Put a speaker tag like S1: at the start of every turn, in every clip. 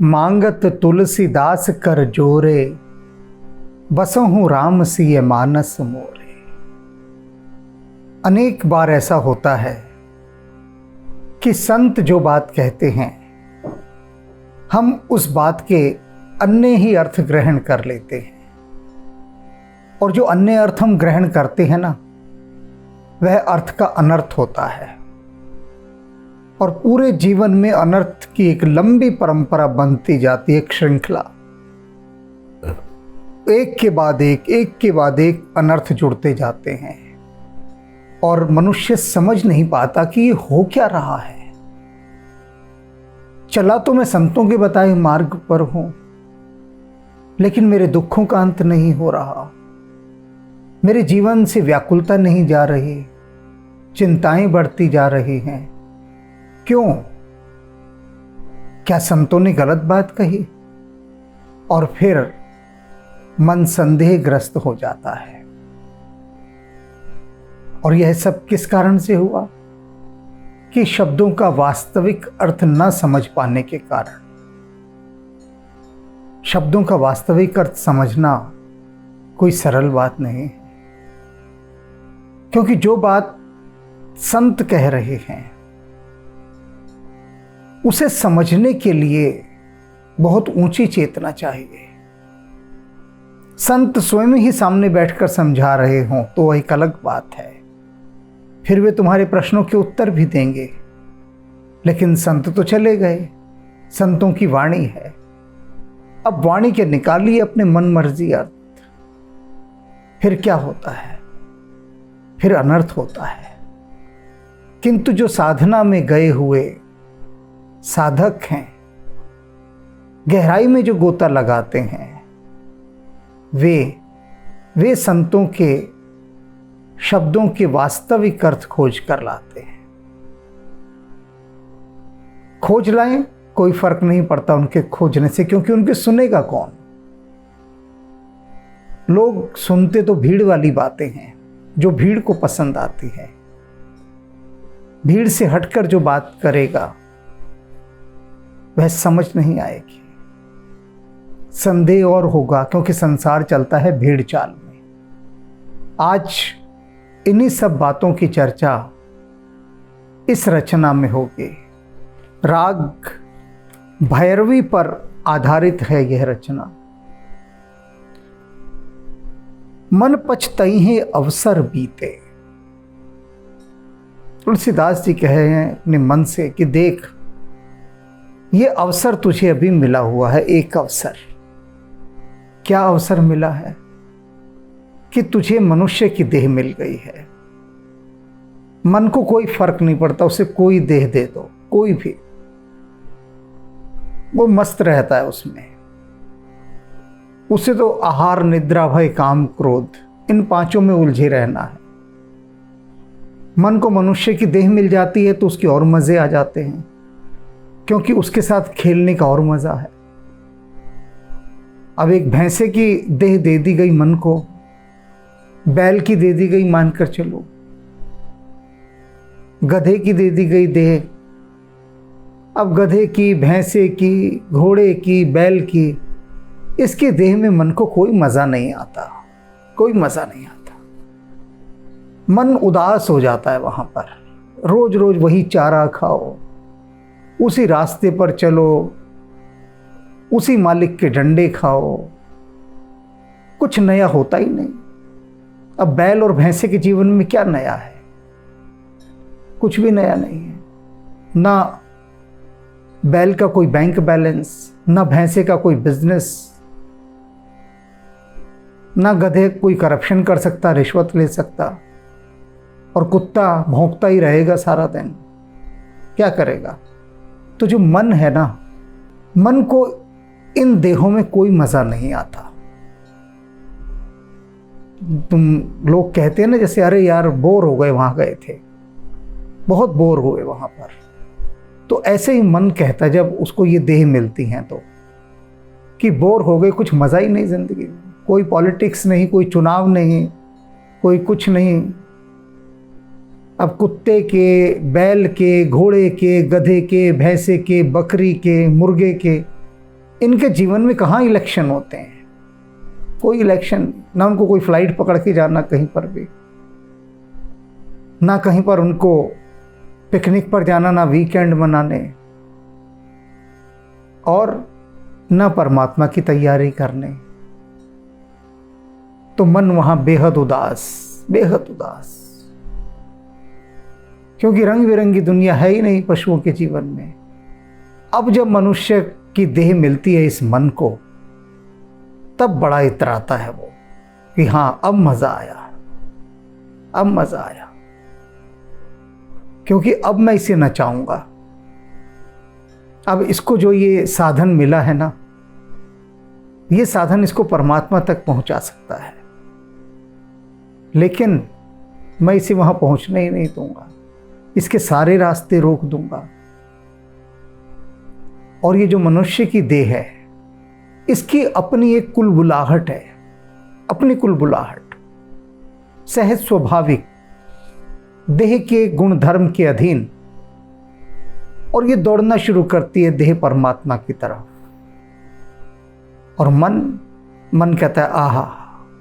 S1: मांगत तुलसीदास कर जोरे, बसहूँ राम सिय मानस मोरे। अनेक बार ऐसा होता है कि संत जो बात कहते हैं हम उस बात के अन्य ही अर्थ ग्रहण कर लेते हैं, और जो अन्य अर्थ हम ग्रहण करते हैं ना, वह अर्थ का अनर्थ होता है, और पूरे जीवन में अनर्थ की एक लंबी परंपरा बनती जाती है, एक श्रृंखला। एक के बाद एक अनर्थ जुड़ते जाते हैं, और मनुष्य समझ नहीं पाता कि ये हो क्या रहा है। चला तो मैं संतों के बताए मार्ग पर हूं, लेकिन मेरे दुखों का अंत नहीं हो रहा, मेरे जीवन से व्याकुलता नहीं जा रही, चिंताएं बढ़ती जा रही हैं। क्यों? क्या संतों ने गलत बात कही? और फिर मन संदेहग्रस्त हो जाता है। और यह सब किस कारण से हुआ? कि शब्दों का वास्तविक अर्थ न समझ पाने के कारण। शब्दों का वास्तविक अर्थ समझना कोई सरल बात नहीं है, क्योंकि जो बात संत कह रहे हैं उसे समझने के लिए बहुत ऊंची चेतना चाहिए। संत स्वयं ही सामने बैठकर समझा रहे हों तो वह एक अलग बात है, फिर वे तुम्हारे प्रश्नों के उत्तर भी देंगे। लेकिन संत तो चले गए, संतों की वाणी है। अब वाणी के निकालिए अपने मन मर्जी अर्थ, फिर क्या होता है? फिर अनर्थ होता है। किंतु जो साधना में गए हुए साधक हैं, गहराई में जो गोता लगाते हैं, वे संतों के शब्दों के वास्तविक अर्थ खोज कर लाते हैं। खोज लाएं, कोई फर्क नहीं पड़ता उनके खोजने से, क्योंकि उनके सुनेगा कौन? लोग सुनते तो भीड़ वाली बातें हैं, जो भीड़ को पसंद आती है। भीड़ से हटकर जो बात करेगा वह समझ नहीं आएगी। संदेह और होगा, क्योंकि संसार चलता है भीड़ चाल में। आज इन्हीं सब बातों की चर्चा इस रचना में होगी। राग भैरवी पर आधारित है यह रचना। मन पछतई अवसर बीते। तुलसीदास जी कहे हैं अपने मन से कि देख, ये अवसर तुझे अभी मिला हुआ है, एक अवसर। क्या अवसर मिला है? कि तुझे मनुष्य की देह मिल गई है। मन को कोई फर्क नहीं पड़ता, उसे कोई देह दे दो, कोई भी, वो मस्त रहता है उसमें। उसे तो आहार, निद्रा, भय, काम, क्रोध, इन पांचों में उलझे रहना है। मन को मनुष्य की देह मिल जाती है तो उसके और मजे आ जाते हैं, क्योंकि उसके साथ खेलने का और मजा है। अब एक भैंसे की देह दे दी गई मन को, बैल की दे दी गई, मानकर चलो, गधे की दे दी गई देह। अब गधे की, भैंसे की, घोड़े की, बैल की, इसके देह में मन को कोई मजा नहीं आता, कोई मजा नहीं आता। मन उदास हो जाता है वहां पर। रोज रोज वही चारा खाओ, उसी रास्ते पर चलो, उसी मालिक के डंडे खाओ, कुछ नया होता ही नहीं। अब बैल और भैंसे के जीवन में क्या नया है? कुछ भी नया नहीं है। ना बैल का कोई बैंक बैलेंस, ना भैंसे का कोई बिजनेस, ना गधे कोई करप्शन कर सकता, रिश्वत ले सकता, और कुत्ता भौंकता ही रहेगा सारा दिन। क्या करेगा? तो जो मन है ना, मन को इन देहों में कोई मजा नहीं आता। तुम लोग कहते हैं ना, जैसे अरे यार बोर हो गए, वहां गए थे, बहुत बोर हुए वहां पर। तो ऐसे ही मन कहता है जब उसको ये देह मिलती हैं तो, कि बोर हो गए, कुछ मजा ही नहीं जिंदगी में। कोई पॉलिटिक्स नहीं, कोई चुनाव नहीं, कोई कुछ नहीं। अब कुत्ते के, बैल के, घोड़े के, गधे के, भैंसे के, बकरी के, मुर्गे के, इनके जीवन में कहाँ इलेक्शन होते हैं? कोई इलेक्शन, ना उनको कोई फ्लाइट पकड़ के जाना कहीं पर भी, ना कहीं पर उनको पिकनिक पर जाना, ना वीकेंड मनाने, और ना परमात्मा की तैयारी करने। तो मन वहां बेहद उदास, बेहद उदास, क्योंकि रंग बिरंगी दुनिया है ही नहीं पशुओं के जीवन में। अब जब मनुष्य की देह मिलती है इस मन को, तब बड़ा इतराता है वो कि हां अब मजा आया, अब मजा आया, क्योंकि अब मैं इसे नचाऊंगा। अब इसको जो ये साधन मिला है ना, ये साधन इसको परमात्मा तक पहुंचा सकता है, लेकिन मैं इसे वहां पहुंचने ही नहीं दूंगा, इसके सारे रास्ते रोक दूंगा। और ये जो मनुष्य की देह है, इसकी अपनी एक कुलबुलाहट है, अपनी कुलबुलाहट, सहज स्वाभाविक देह के गुण धर्म के अधीन, और ये दौड़ना शुरू करती है देह परमात्मा की तरफ। और मन कहता है आहा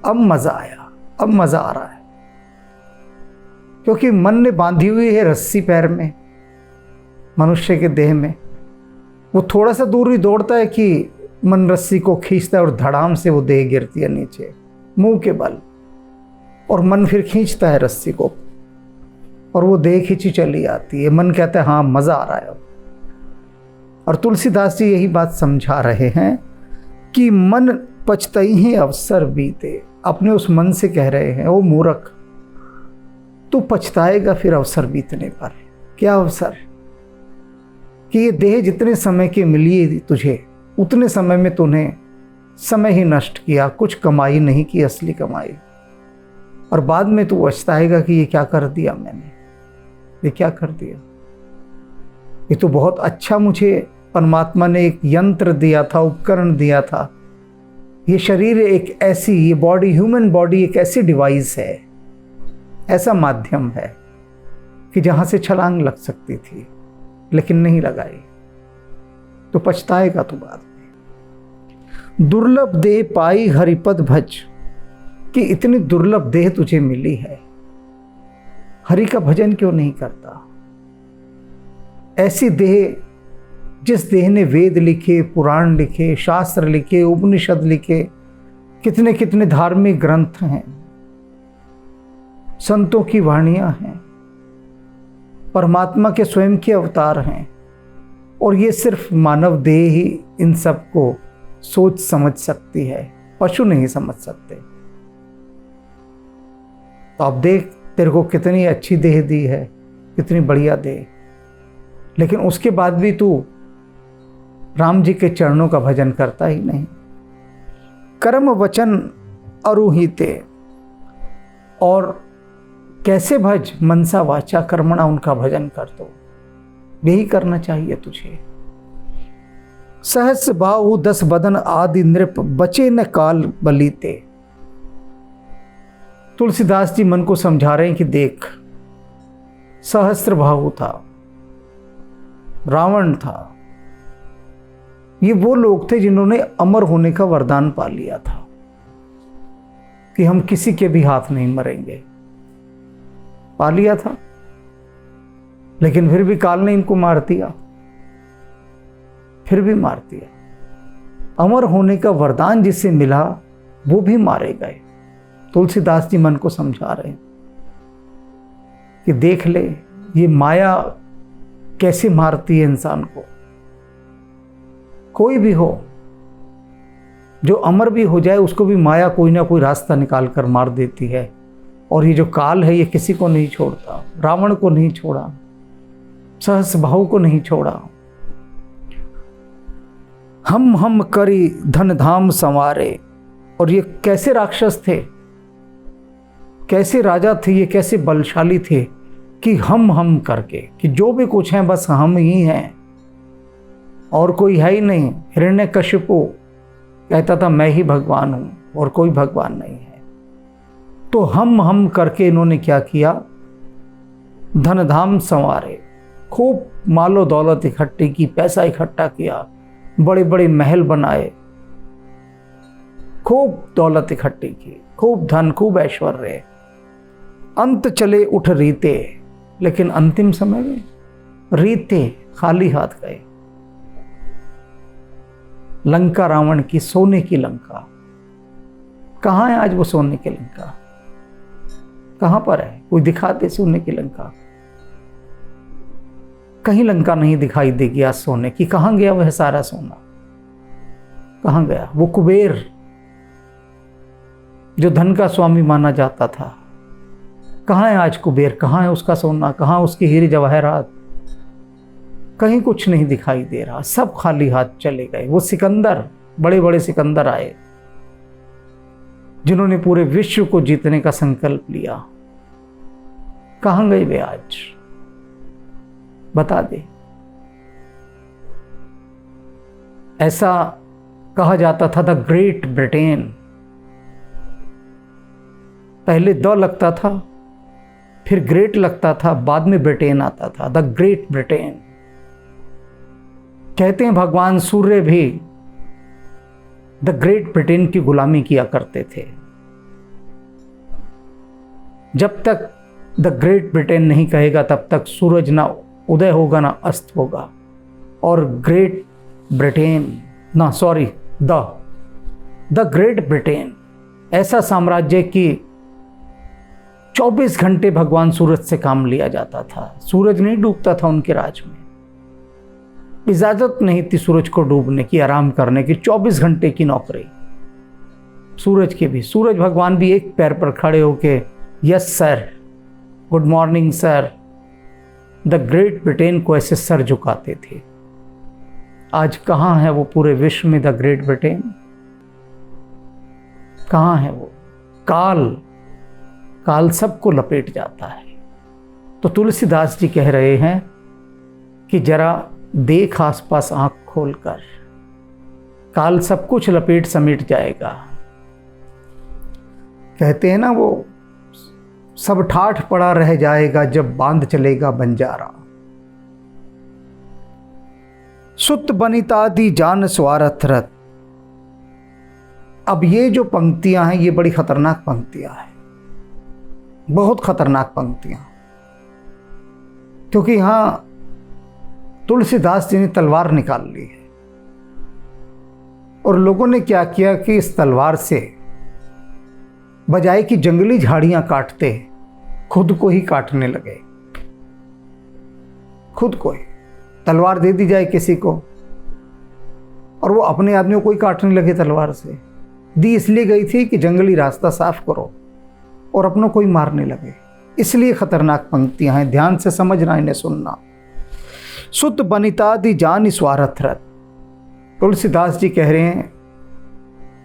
S1: अब मजा आया, अब मजा आ रहा है, क्योंकि मन ने बांधी हुई है रस्सी पैर में, मनुष्य के देह में। वो थोड़ा सा दूर ही दौड़ता है कि मन रस्सी को खींचता है और धड़ाम से वो देह गिरती है नीचे मुंह के बल, और मन फिर खींचता है रस्सी को और वो देह खींची चली आती है। मन कहता है हाँ मजा आ रहा है। और तुलसीदास जी यही बात समझा रहे हैं कि मन पछतई है अवसर बीते। अपने उस मन से कह रहे हैं, ओ मूर्ख, तू पछताएगा फिर अवसर बीतने पर। क्या अवसर? कि ये देह जितने समय की मिली तुझे, उतने समय में तूने समय ही नष्ट किया, कुछ कमाई नहीं की, असली कमाई। और बाद में तू पछताएगा कि ये क्या कर दिया मैंने, ये क्या कर दिया। ये तो बहुत अच्छा मुझे परमात्मा ने एक यंत्र दिया था, उपकरण दिया था। ये शरीर एक ऐसी, ये बॉडी, ह्यूमन बॉडी एक ऐसी डिवाइस है, ऐसा माध्यम है कि जहां से छलांग लग सकती थी, लेकिन नहीं लगाई। तो पछताएगा तो बाद में। दुर्लभ देह पाई हरिपद भज, कि इतनी दुर्लभ देह तुझे मिली है, हरि का भजन क्यों नहीं करता? ऐसी देह, जिस देह ने वेद लिखे, पुराण लिखे, शास्त्र लिखे, उपनिषद लिखे, कितने कितने धार्मिक ग्रंथ हैं, संतों की वाणियां हैं, परमात्मा के स्वयं के अवतार हैं, और ये सिर्फ मानव देह ही इन सब को सोच समझ सकती है, पशु नहीं समझ सकते। तो अब देख, तेरे को कितनी अच्छी देह दी है, कितनी बढ़िया देह, लेकिन उसके बाद भी तू राम जी के चरणों का भजन करता ही नहीं। कर्म वचन अरुहिते, और कैसे भज, मनसा वाचा कर्मणा, उनका भजन कर दो। यही करना चाहिए तुझे। सहस्र बाहु 10 बदन आदि नृप, बचे न काल बलीते। तुलसीदास जी मन को समझा रहे हैं कि देख, सहस्र बाहु था, रावण था, ये वो लोग थे जिन्होंने अमर होने का वरदान पा लिया था कि हम किसी के भी हाथ नहीं मरेंगे, पा लिया था। लेकिन फिर भी काल ने इनको मार दिया, फिर भी मार दिया। अमर होने का वरदान जिसे मिला वो भी मारे गए। तुलसीदास जी मन को समझा रहे हैं कि देख ले, ये माया कैसे मारती है इंसान को। कोई भी हो, जो अमर भी हो जाए, उसको भी माया कोई ना कोई रास्ता निकाल कर मार देती है। और ये जो काल है, ये किसी को नहीं छोड़ता। रावण को नहीं छोड़ा, सहस्रबाहु को नहीं छोड़ा। हम करी धन धाम संवारे। और ये कैसे राक्षस थे, कैसे राजा थे, ये कैसे बलशाली थे कि हम करके, कि जो भी कुछ है बस हम ही हैं और कोई है ही नहीं। हिरण्यकशिपु कहता था मैं ही भगवान हूं और कोई भगवान नहीं है। तो हम करके इन्होंने क्या किया, धन धाम संवारे, खूब मालो दौलत इकट्ठी की, पैसा इकट्ठा किया, बड़े बड़े महल बनाए, खूब दौलत इकट्ठी की, खूब धन, खूब ऐश्वर्य, अंत चले उठ रीते, लेकिन अंतिम समय में रीते खाली हाथ गए। लंका रावण की, सोने की लंका, कहां है आज वो सोने की लंका? कहां पर है? कोई दिखा दे सोने की लंका। कहीं लंका नहीं दिखाई देगी आज सोने की। कहां गया वह सारा सोना? कहां गया वो कुबेर जो धन का स्वामी माना जाता था? कहां है आज कुबेर? कहां है उसका सोना? कहां उसके हीरे जवाहरात? कहीं कुछ नहीं दिखाई दे रहा, सब खाली हाथ चले गए। वो सिकंदर, बड़े बड़े सिकंदर आए जिन्होंने पूरे विश्व को जीतने का संकल्प लिया, कहां गए वे आज? बता दे। ऐसा कहा जाता था द ग्रेट ब्रिटेन, पहले द लगता था, फिर ग्रेट लगता था, बाद में ब्रिटेन आता था, द ग्रेट ब्रिटेन। कहते हैं भगवान सूर्य भी द ग्रेट ब्रिटेन की गुलामी किया करते थे। जब तक द ग्रेट ब्रिटेन नहीं कहेगा तब तक सूरज ना उदय होगा ना अस्त होगा। और ग्रेट ब्रिटेन ना, सॉरी, द ग्रेट ब्रिटेन ऐसा साम्राज्य की 24 घंटे भगवान सूरज से काम लिया जाता था। सूरज नहीं डूबता था उनके राज में, इजाजत नहीं थी सूरज को डूबने की, आराम करने की। 24 घंटे की नौकरी सूरज की भी। सूरज भगवान भी एक पैर पर खड़े होके yes sir, good morning sir, the great Britain को ऐसे सर झुकाते थे। आज कहां है वो पूरे विश्व में द ग्रेट ब्रिटेन? कहां है वो? काल सबको लपेट जाता है। तो तुलसीदास जी कह रहे हैं कि जरा देख आसपास आंख खोलकर, काल सब कुछ लपेट समेट जाएगा। कहते हैं ना वो, सब ठाठ पड़ा रह जाएगा जब बांध चलेगा बंजारा। सुत बनिता दी जान स्वार्थ रत। अब ये जो पंक्तियां हैं ये बड़ी खतरनाक पंक्तियां हैं, बहुत खतरनाक पंक्तियां, क्योंकि यहां तुलसीदास जी ने तलवार निकाल ली है और लोगों ने क्या किया कि इस तलवार से बजाय कि जंगली झाड़ियां काटते, खुद को ही काटने लगे। खुद को ही तलवार दे दी जाए किसी को और वो अपने आदमियों को ही काटने लगे तलवार से। दी इसलिए गई थी कि जंगली रास्ता साफ करो, और अपनों को ही मारने लगे। इसलिए खतरनाक पंक्तियां हैं, ध्यान से समझना, इन्हें सुनना। सुत बनिता दी जान स्वार्थ रत। तुलसीदास जी कह रहे हैं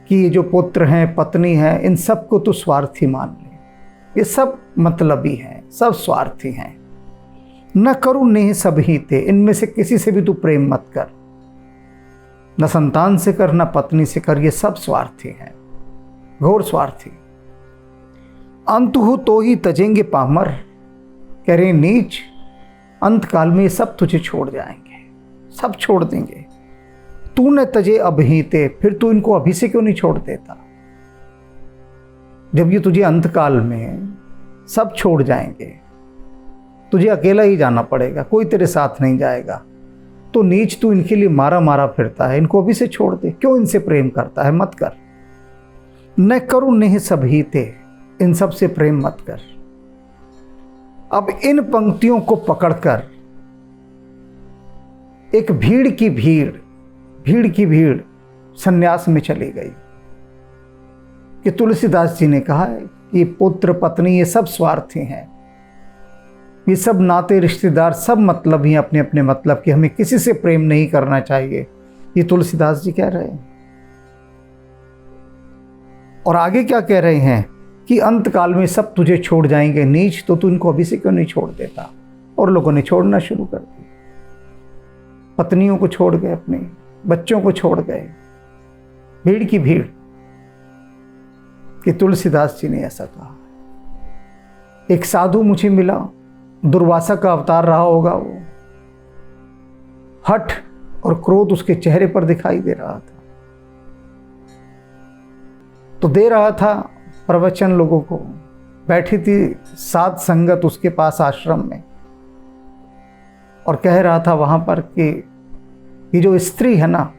S1: कि ये जो पुत्र हैं, पत्नी है, इन सबको तो स्वार्थी मान ले। ये सब मतलबी हैं, सब स्वार्थी हैं। न करू नेह सब ही ते, इनमें से किसी से भी तू प्रेम मत कर, न संतान से कर, न पत्नी से कर, ये सब स्वार्थी हैं, घोर स्वार्थी। अंत हो तो ही तजेंगे पामर, कह रहे नीच, अंत काल में सब तुझे छोड़ जाएंगे, सब छोड़ देंगे। तूने तजे अभिते, फिर तू इनको अभी से क्यों नहीं छोड़ देता? जब ये तुझे अंत काल में सब छोड़ जाएंगे, तुझे अकेला ही जाना पड़ेगा, कोई तेरे साथ नहीं जाएगा, तो नीच तू इनके लिए मारा मारा फिरता है, इनको अभी से छोड़ दे। क्यों इनसे प्रेम करता है? मत कर। न करूं नेह सभी ते, इन सब से प्रेम मत कर। अब इन पंक्तियों को पकड़कर एक भीड़ की भीड़ सन्यास में चली गई कि तुलसीदास जी ने कहा है कि पुत्र पत्नी ये सब स्वार्थी हैं, ये सब नाते रिश्तेदार सब मतलब ही अपने अपने मतलब, कि हमें किसी से प्रेम नहीं करना चाहिए। ये तुलसीदास जी कह रहे हैं। और आगे क्या कह रहे हैं कि अंत काल में सब तुझे छोड़ जाएंगे नीच, तो तू इनको अभी से क्यों नहीं छोड़ देता? और लोगों ने छोड़ना शुरू कर दिया, पत्नियों को छोड़ गए, अपने बच्चों को छोड़ गए। भीड़ की भीड़ कि तुलसीदास जी ने ऐसा कहा। एक साधु मुझे मिला, दुर्वासा का अवतार रहा होगा वो, हठ और क्रोध उसके चेहरे पर दिखाई दे रहा था। तो दे रहा था प्रवचन लोगों को, बैठी थी साध संगत उसके पास आश्रम में, और कह रहा था वहां पर कि ये जो स्त्री है ना,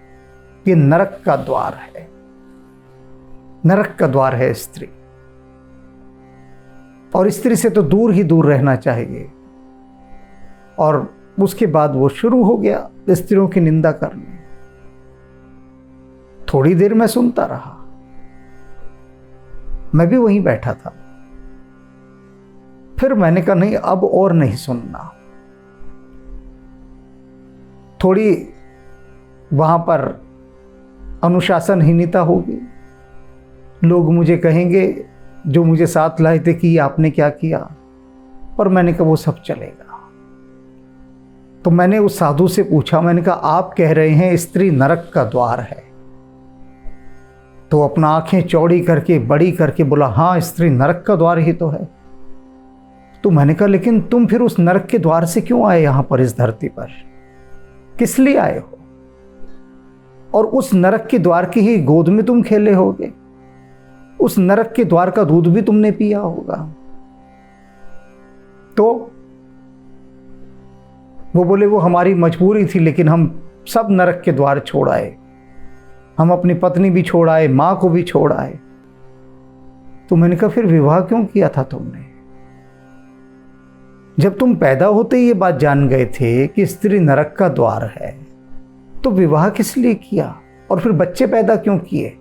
S1: ये नरक का द्वार है, नरक का द्वार है स्त्री, और स्त्री से तो दूर ही दूर रहना चाहिए। और उसके बाद वो शुरू हो गया स्त्रियों की निंदा करने। थोड़ी देर मैं सुनता रहा, मैं भी वहीं बैठा था। फिर मैंने कहा नहीं, अब और नहीं सुनना। थोड़ी वहां पर अनुशासनहीनता होगी, लोग मुझे कहेंगे जो मुझे साथ लाए थे कि आपने क्या किया, पर मैंने कहा वो सब चलेगा। तो मैंने उस साधु से पूछा, मैंने कहा आप कह रहे हैं स्त्री नरक का द्वार है, तो अपना आंखें चौड़ी करके बड़ी करके बोला हाँ, स्त्री नरक का द्वार ही तो है। तो मैंने कहा लेकिन तुम फिर उस नरक के द्वार से क्यों आए यहां पर, इस धरती पर किस लिए आए हो? और उस नरक के द्वार की ही गोद में तुम खेले होगे, उस नरक के द्वार का दूध भी तुमने पिया होगा। तो वो बोले वो हमारी मजबूरी थी, लेकिन हम सब नरक के द्वार छोड़ आए, हम अपनी पत्नी भी छोड़ आए, मां को भी छोड़ आए। तो मैंने कहा फिर विवाह क्यों किया था तुमने? जब तुम पैदा होते ही ये बात जान गए थे कि स्त्री नरक का द्वार है, तो विवाह किस लिए किया? और फिर बच्चे पैदा क्यों किए?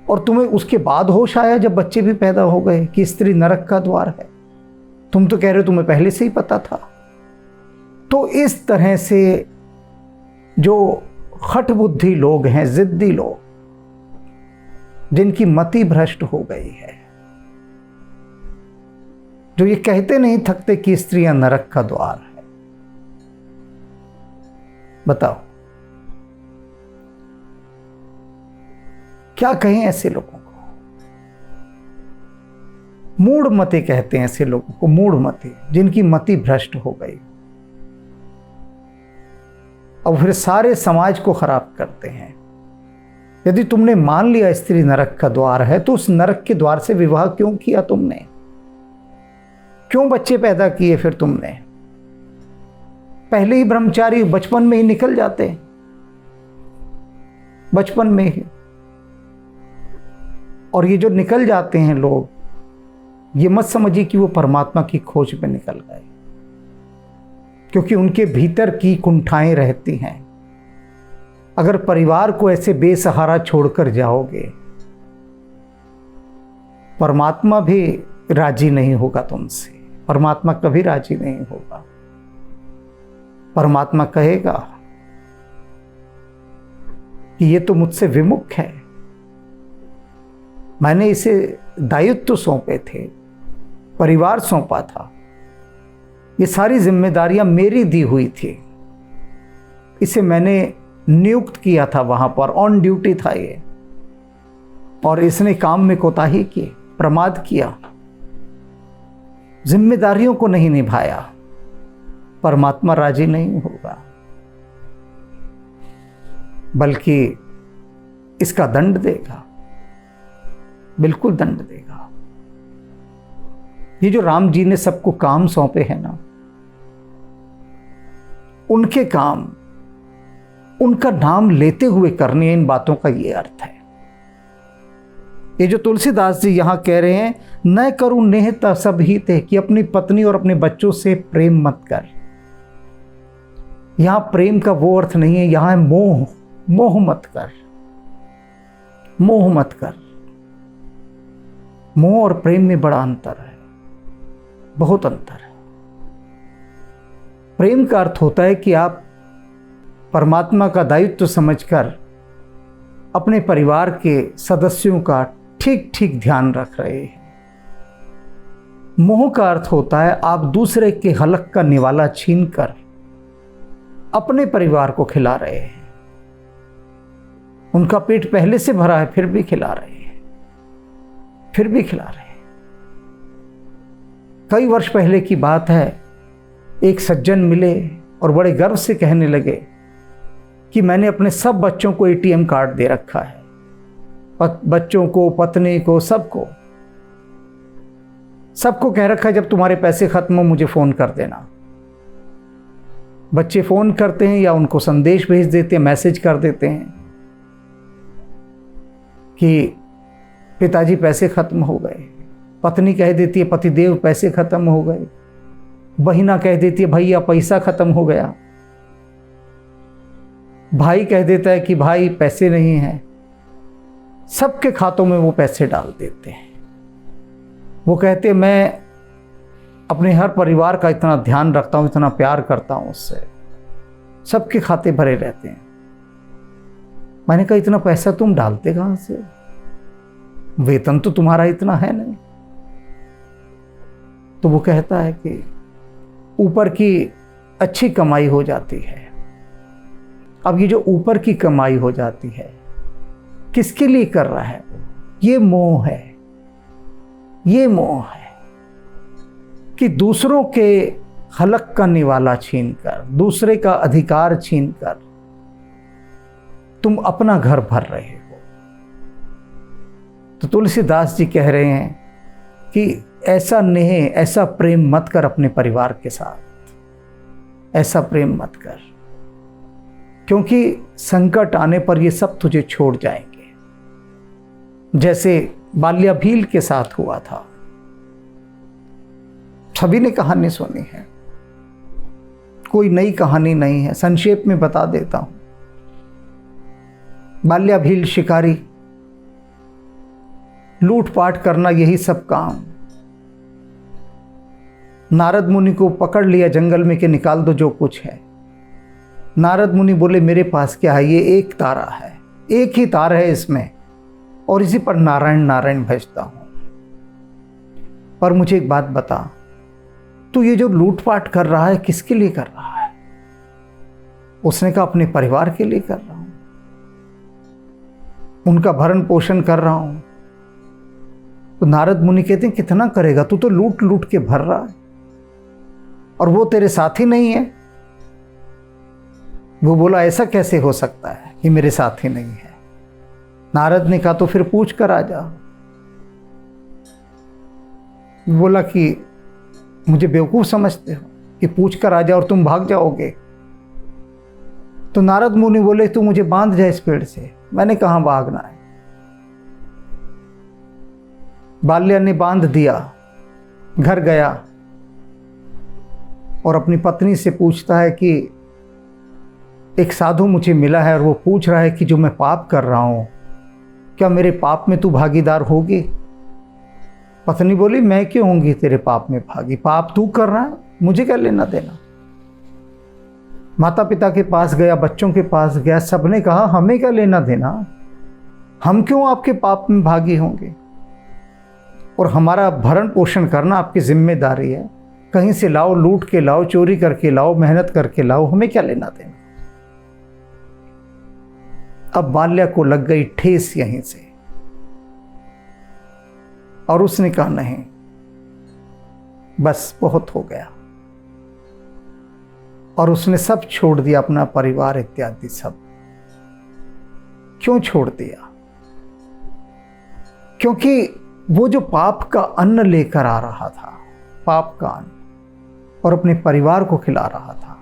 S1: और तुम्हें उसके बाद होश आया जब बच्चे भी पैदा हो गए कि स्त्री नरक का द्वार है? तुम तो कह रहे हो तुम्हें पहले से ही पता था। तो इस तरह से जो खटबुद्धि लोग हैं, जिद्दी लोग, जिनकी मति भ्रष्ट हो गई है, जो ये कहते नहीं थकते कि स्त्रियां नरक का द्वार है, बताओ क्या कहें ऐसे लोगों को? मूढ़ मते कहते हैं ऐसे लोगों को, मूढ़ मते, जिनकी मति भ्रष्ट हो गई, और फिर सारे समाज को खराब करते हैं। यदि तुमने मान लिया स्त्री नरक का द्वार है, तो उस नरक के द्वार से विवाह क्यों किया तुमने? क्यों बच्चे पैदा किए फिर तुमने? पहले ही ब्रह्मचारी बचपन में ही निकल जाते, बचपन में ही। और ये जो निकल जाते हैं लोग, ये मत समझिए कि वो परमात्मा की खोज में निकल गए, क्योंकि उनके भीतर की कुंठाएं रहती हैं। अगर परिवार को ऐसे बेसहारा छोड़कर जाओगे, परमात्मा भी राजी नहीं होगा तुमसे। परमात्मा कभी राजी नहीं होगा। परमात्मा कहेगा कि ये तो मुझसे विमुख है, मैंने इसे दायित्व सौंपे थे, परिवार सौंपा था, ये सारी जिम्मेदारियां मेरी दी हुई थी, इसे मैंने नियुक्त किया था, वहां पर ऑन ड्यूटी था ये, और इसने काम में कोताही की, प्रमाद किया, जिम्मेदारियों को नहीं निभाया। परमात्मा राजी नहीं होगा, बल्कि इसका दंड देगा, बिल्कुल दंड देगा। ये जो राम जी ने सबको काम सौंपे हैं ना, उनके काम उनका नाम लेते हुए करने, इन बातों का ये अर्थ है। ये जो तुलसीदास जी यहां कह रहे हैं, न करूं नेह सब ही थे, कि अपनी पत्नी और अपने बच्चों से प्रेम मत कर। यहां प्रेम का वो अर्थ नहीं है, यहां है मोह। मोह मत कर, मोह मत कर। मोह और प्रेम में बड़ा अंतर है, बहुत अंतर है। प्रेम का अर्थ होता है कि आप परमात्मा का दायित्व समझकर अपने परिवार के सदस्यों का ठीक ठीक ध्यान रख रहे हैं। मोह का अर्थ होता है आप दूसरे के हलक का निवाला छीनकर अपने परिवार को खिला रहे हैं। उनका पेट पहले से भरा है, फिर भी खिला रहे हैं, फिर भी खिला रहे हैं। कई वर्ष पहले की बात है, एक सज्जन मिले और बड़े गर्व से कहने लगे कि मैंने अपने सब बच्चों को एटीएम कार्ड दे रखा है, बच्चों को, पत्नी को, सबको कह रखा है जब तुम्हारे पैसे खत्म हो मुझे फ़ोन कर देना। बच्चे फ़ोन करते हैं या उनको संदेश भेज देते हैं, मैसेज कर देते हैं कि पिताजी पैसे खत्म हो गए। पत्नी कह देती है पतिदेव पैसे खत्म हो गए। बहिना कह देती है भैया पैसा खत्म हो गया। भाई कह देता है कि भाई पैसे नहीं हैं। सबके खातों में वो पैसे डाल देते हैं। वो कहते हैं मैं अपने हर परिवार का इतना ध्यान रखता हूँ, इतना प्यार करता हूँ उससे, सबके खाते भरे रहते हैं। मैंने कहा इतना पैसा तुम डालते कहाँ से? वेतन तो तुम्हारा इतना है नहीं। तो वो कहता है कि ऊपर की अच्छी कमाई हो जाती है। अब ये जो ऊपर की कमाई हो जाती है किसके लिए कर रहा है? ये मोह है। ये मोह है कि दूसरों के हलक का निवाला छीनकर, दूसरे का अधिकार छीनकर तुम अपना घर भर रहे हो। तो तुलसीदास जी कह रहे हैं कि ऐसा नेह, ऐसा प्रेम मत कर अपने परिवार के साथ, ऐसा प्रेम मत कर, क्योंकि संकट आने पर ये सब तुझे छोड़ जाएंगे। जैसे बाल्याभील के साथ हुआ था, सभी ने कहानी सुनी है, कोई नई कहानी नहीं है, संक्षेप में बता देता हूं। बाल्याभील शिकारी, लूटपाट करना, यही सब काम। नारद मुनि को पकड़ लिया जंगल में कि निकाल दो जो कुछ है। नारद मुनि बोले मेरे पास क्या है, ये एक तारा है, एक ही तार है इसमें, और इसी पर नारायण नारायण भजता हूं। पर मुझे एक बात बता, तू ये जो लूटपाट कर रहा है किसके लिए कर रहा है? उसने कहा अपने परिवार के लिए कर रहा हूं, उनका भरण पोषण कर रहा हूं। तो नारद मुनि कहते हैं कितना करेगा, तू तो लूट लूट के भर रहा है और वो तेरे साथी नहीं है। वो बोला ऐसा कैसे हो सकता है कि मेरे साथी नहीं है? नारद ने कहा तो फिर पूछ कर आ जा। बोला कि मुझे बेवकूफ समझते हो कि पूछ कर आ जा और तुम भाग जाओगे? तो नारद मुनि बोले तू मुझे बांध जा इस पेड़ से। मैंने कहां भागना है? बाल्या ने बांध दिया, घर गया और अपनी पत्नी से पूछता है कि एक साधु मुझे मिला है और वो पूछ रहा है कि जो मैं पाप कर रहा हूं, क्या मेरे पाप में तू भागीदार होगी? पत्नी बोली मैं क्यों होंगी तेरे पाप में भागी? पाप तू कर रहा है, मुझे क्या लेना देना। माता पिता के पास गया, बच्चों के पास गया, सबने कहा हमें क्या लेना देना, हम क्यों आपके पाप में भागी होंगे, और हमारा भरण पोषण करना आपकी जिम्मेदारी है। कहीं से लाओ, लूट के लाओ, चोरी करके लाओ, मेहनत करके लाओ, हमें क्या लेना देना। अब बाल्या को लग गई ठेस यहीं से, और उसने कहा नहीं, बस बहुत हो गया, और उसने सब छोड़ दिया, अपना परिवार इत्यादि सब। क्यों छोड़ दिया? क्योंकि वो जो पाप का अन्न लेकर आ रहा था, पाप का अन्न, और अपने परिवार को खिला रहा था,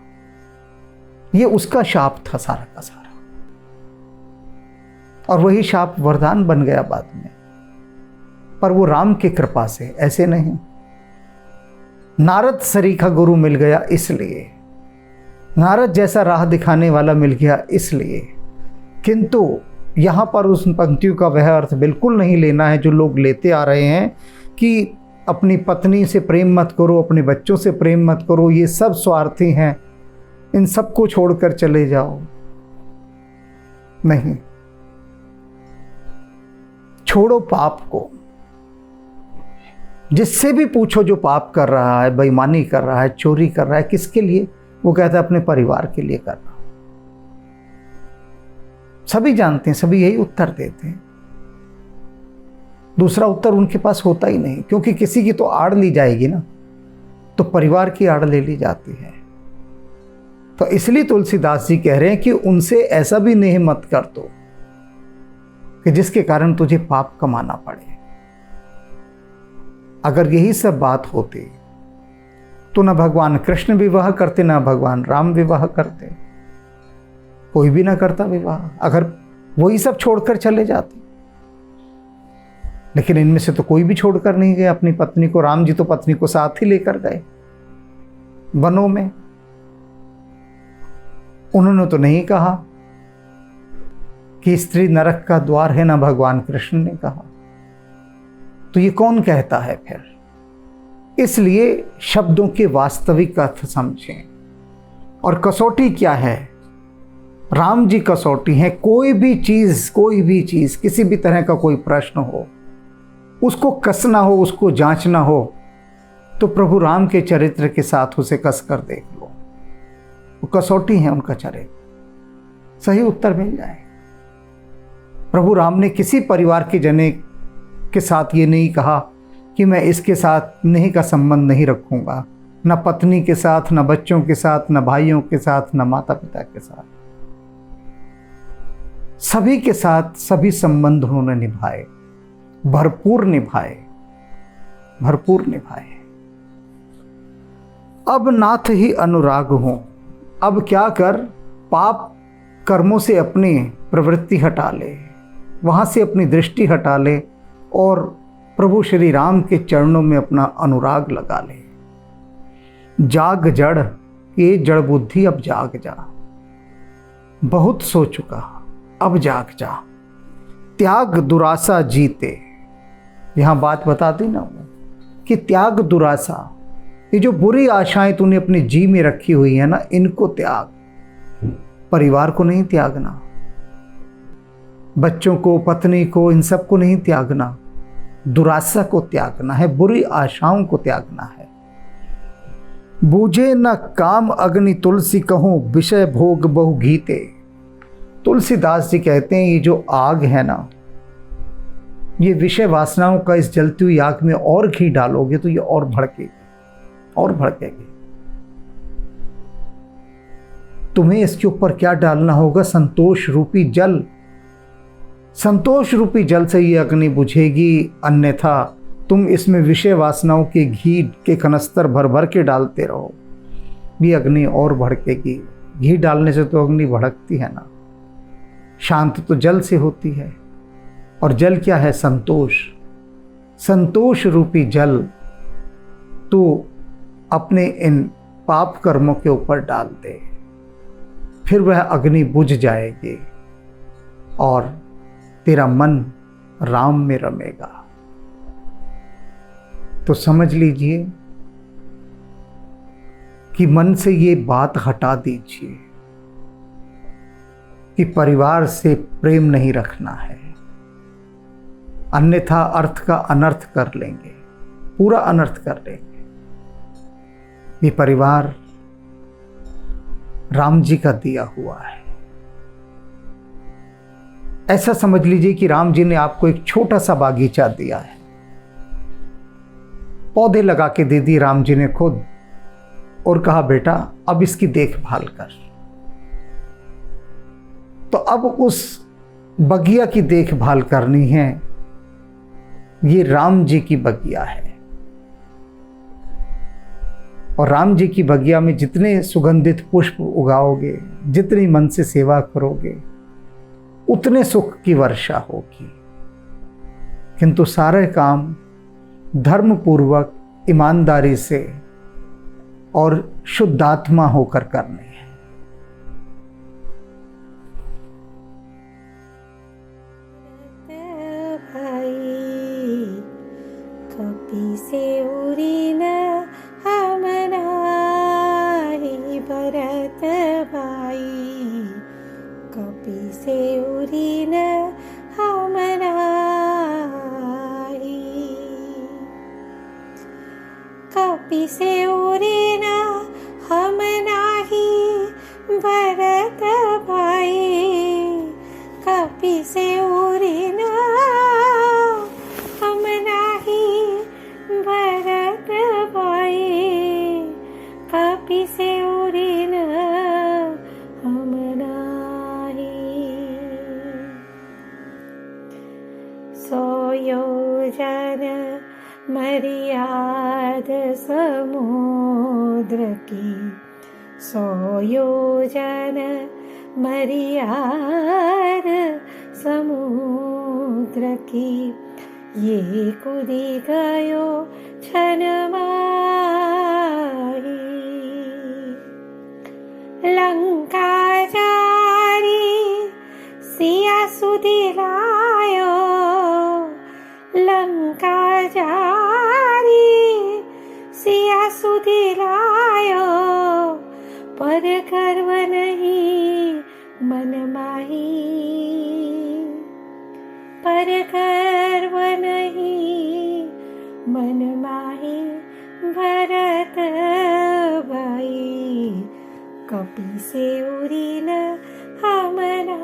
S1: ये उसका शाप था सारा का सारा। और वही शाप वरदान बन गया बाद में, पर वो राम की कृपा से, ऐसे नहीं। नारद सरीखा गुरु मिल गया इसलिए, नारद जैसा राह दिखाने वाला मिल गया इसलिए। किंतु यहाँ पर उस पंक्तियों का वह अर्थ बिल्कुल नहीं लेना है जो लोग लेते आ रहे हैं कि अपनी पत्नी से प्रेम मत करो, अपने बच्चों से प्रेम मत करो, ये सब स्वार्थी हैं, इन सबको छोड़कर चले जाओ। नहीं, छोड़ो पाप को। जिससे भी पूछो जो पाप कर रहा है, बेईमानी कर रहा है, चोरी कर रहा है, किसके लिए? वो कहता है अपने परिवार के लिए कर रहा हूं। सभी जानते हैं, सभी यही उत्तर देते हैं। दूसरा उत्तर उनके पास होता ही नहीं, क्योंकि किसी की तो आड़ ली जाएगी ना, तो परिवार की आड़ ले ली जाती है। तो इसलिए तुलसीदास जी कह रहे हैं कि उनसे ऐसा भी नेह मत कर दो कि जिसके कारण तुझे पाप कमाना पड़े। अगर यही सब बात होती तो न भगवान कृष्ण विवाह करते, न भगवान राम विवाह करते, कोई भी ना करता विवाह, अगर वही सब छोड़कर चले जाते। लेकिन इनमें से तो कोई भी छोड़कर नहीं गया अपनी पत्नी को। राम जी तो पत्नी को साथ ही लेकर गए वनों में। उन्होंने तो नहीं कहा कि स्त्री नरक का द्वार है, ना भगवान कृष्ण ने कहा। तो ये कौन कहता है फिर? इसलिए शब्दों के वास्तविक अर्थ समझें। और कसौटी क्या है? राम जी कसौटी है। कोई भी चीज, किसी भी तरह का कोई प्रश्न हो, उसको कसना हो, उसको जांचना हो, तो प्रभु राम के चरित्र के साथ उसे कस कर देख लो। वो कसौटी है उनका चरित्र, सही उत्तर मिल जाए। प्रभु राम ने किसी परिवार के जने के साथ ये नहीं कहा कि मैं इसके साथ नेह का संबंध नहीं रखूंगा, न पत्नी के साथ, न बच्चों के साथ, न भाइयों के साथ, न माता पिता के साथ। सभी के साथ सभी संबंध उन्होंने निभाए, भरपूर निभाए। अब नाथ ही अनुराग हो। अब क्या कर, पाप कर्मों से अपनी प्रवृत्ति हटा ले, वहां से अपनी दृष्टि हटा ले और प्रभु श्री राम के चरणों में अपना अनुराग लगा ले। जाग जड़, ये जड़ बुद्धि अब जाग जा। बहुत सो चुका, अब जाग जा। त्याग दुरासा जीते। यहां बात बता दी ना कि त्याग दुरासा, ये जो बुरी आशाएं तूने अपने जी में रखी हुई है ना, इनको त्याग। परिवार को नहीं त्यागना, बच्चों को, पत्नी को, इन सब को नहीं त्यागना। दुरासा को त्यागना है, बुरी आशाओं को त्यागना है। बूझे न काम अग्नि तुलसी कहूं, विषय भोग बहु घीते। तुलसीदास जी कहते हैं ये जो आग है ना, ये विषय वासनाओं का, इस जलती हुई आग में और घी डालोगे तो ये और भड़केगी। तुम्हें इसके ऊपर क्या डालना होगा? संतोष रूपी जल। संतोष रूपी जल से ये अग्नि बुझेगी, अन्यथा तुम इसमें विषय वासनाओं के घी के कनस्तर भर भर के डालते रहो, ये अग्नि और भड़केगी। घी डालने से तो अग्नि भड़कती है ना, शांत तो जल से होती है। और जल क्या है? संतोष। संतोष रूपी जल तो अपने इन पाप कर्मों के ऊपर डाल दे, फिर वह अग्नि बुझ जाएगी और तेरा मन राम में रमेगा। तो समझ लीजिए कि मन से ये बात हटा दीजिए कि परिवार से प्रेम नहीं रखना है, अन्यथा अर्थ का अनर्थ कर लेंगे, पूरा अनर्थ कर लेंगे। ये परिवार राम जी का दिया हुआ है। ऐसा समझ लीजिए कि राम जी ने आपको एक छोटा सा बागीचा दिया है, पौधे लगा के दे दिए राम जी ने खुद, और कहा बेटा अब इसकी देखभाल कर। तो अब उस बगिया की देखभाल करनी है। ये राम जी की बगिया है, और राम जी की बगिया में जितने सुगंधित पुष्प उगाओगे, जितनी मन से सेवा करोगे, उतने सुख की वर्षा होगी। किंतु सारे काम धर्म पूर्वक, ईमानदारी से और शुद्धात्मा होकर करने हैं।
S2: कपि से उरी न हम नाही, भरत भाई कपि से उरी न हम नाही, कपि से उरी न हम नाही, भरत भाई कपि से उरी न हम नाही, भरत भाई कपि से उरी न योजन मर्याद समुद्र की, 100 योजन मर्याद समुद्र की, ये कूदी गयो छन माही। लंका जारी सिया સુધી લાયો, લંકા જારી સિયા સુધી લાયો, પર ગર્વ નહીં મન માહી, પર ગર્વ નહીં મન માહી। ભરત ભાઈ કપી से उड़ीन हमना